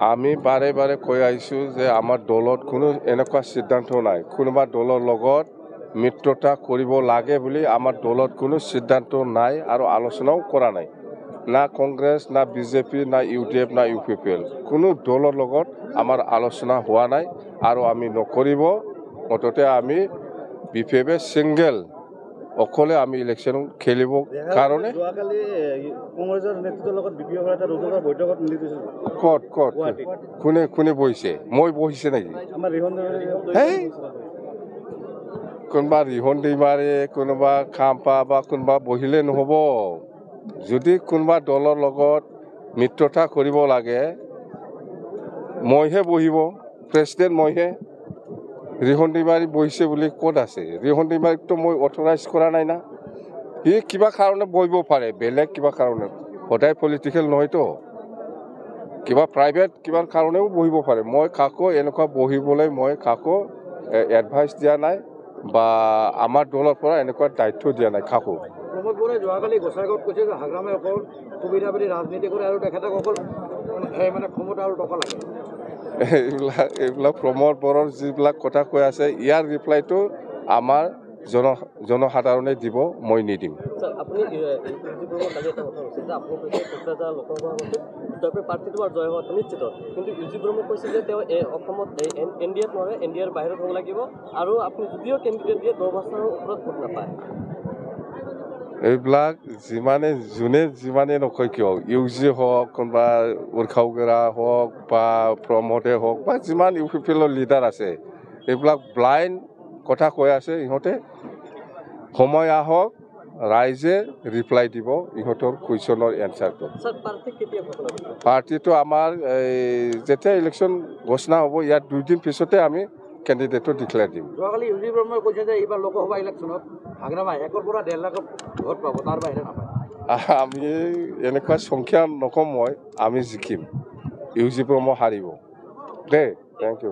আমি বাৰে বাৰে কৈ আহিছোঁ যে আমাৰ দলত কোনো এনেকুৱা সিদ্ধান্ত নাই কোনোবা দলৰ লগত মিত্ৰতা কৰিব লাগে বুলি আমাৰ দলত কোনো সিদ্ধান্ত নাই আৰু আলোচনাও কৰা নাই না কংগ্ৰেছ না বিজেপি না ইউডিএফ না ইউপিপিএল কোনো দলৰ লগত আমাৰ আলোচনা হোৱা নাই আৰু আমি নকৰিব মুঠতে আমি বিপিএফে সিঙ্গেল অকলে আমি ইলেকশন খেলিব কাৰণে কংগ্ৰেছৰ নেতৃত্বৰ লগত বিপিএফৰ এটা ৰোজগাৰ বৈঠকত মিলিত হৈছিল কত কোনে বহিছে মই বহিছে নেকি আমাৰ ৰিহন কোনোবা ৰিহন दैमारे কোনোবা খাম্পা বা কোনোবা বহিলে নহব যদি কোনোবা দলৰ লগত মিত্ৰতা কৰিব লাগে মইহে বহিব প্ৰেসিডেন্ট মইহে ৰিহন दैमारे বহিছে বুলি ক'ত আছে ৰিহন दैमारे তো মই অথৰাইজ কৰা নাই না ই কিবা কাৰণে বহিব পাৰে বেলেগ কিবা কাৰণে সদায় পলিটিক্যাল নহয়তো কিবা প্ৰাইভেট কিবা কাৰণেও বহিব পাৰে মই কাকো এনেকুৱা বহিবলৈ মই কাকো এডভাইস দিয়া নাই বা আমাৰ দলৰ পৰা এনেকুৱা দায়িত্ব দিয়া নাই কাকো প্ৰমোদ বৰাই যোৱাকালি গোসাইগাঁৱত কৈছে যে হাগ্ৰামে অকল সুবিধাবাদী ৰাজনীতি কৰে আৰু তেখেতক অকল মানে ক্ষমতা আৰু টকা লাগে এইবিলাক প্ৰমোদ বৰৰ যিবিলাক কথা কৈ আছে ইয়াৰ ৰিপ্লাইটো আমাৰ জনসাধাৰণে দিব মই নিদিম আপুনি প্ৰাৰ্থীটো জয় হোৱা নিশ্চিত কিন্তু ইউজি ব্ৰহ্মই কৈছে যে তেওঁ অসমত এনডিএত নহয় এনডিএৰ বাহিৰত হ'ব লাগিব আৰু আপুনি যদিও কেণ্ডিডেট দিয়ে 10 বছৰৰ ওপৰত ভোট নাপায় এইবিলাক যোনে যিমানে নকয় কিয় ইউজি হওক কোনোবা উৰ্খাওগেৰা হওক বা প্ৰমোদে হওক বা যিমান ইউপিপিএলৰ লিডাৰ আছে এইবিলাক ব্লাইণ্ড কথা কৈ আছে ইহঁতে সময় আহক ৰাইজে ৰিপ্লাই দিব ইহঁতৰ কুৱেশ্যনৰ এনসাৰটো পাৰ্টিটো আমাৰ যেতিয়া ইলেকশ্যন ঘোষণা হ'ব ইয়াত 2 দিন পিছতে আমি কেণ্ডিডেটটো ডিক্লেয়াৰ দিম যোৱাকালি ইউজি ব্ৰহ্মই কৈছে যে এইবাৰ লোকসভা ইলেকশ্যনত হাগ্ৰামা 1 পৰা 1.5 লাখ ভোট পাব তাৰ বাহিৰে নাপায় আমি এনেকুৱা সংখ্যা নকম মই আমি জিকিম ইউজি ব্ৰহ্ম হাৰিব দেই থেংক ইউ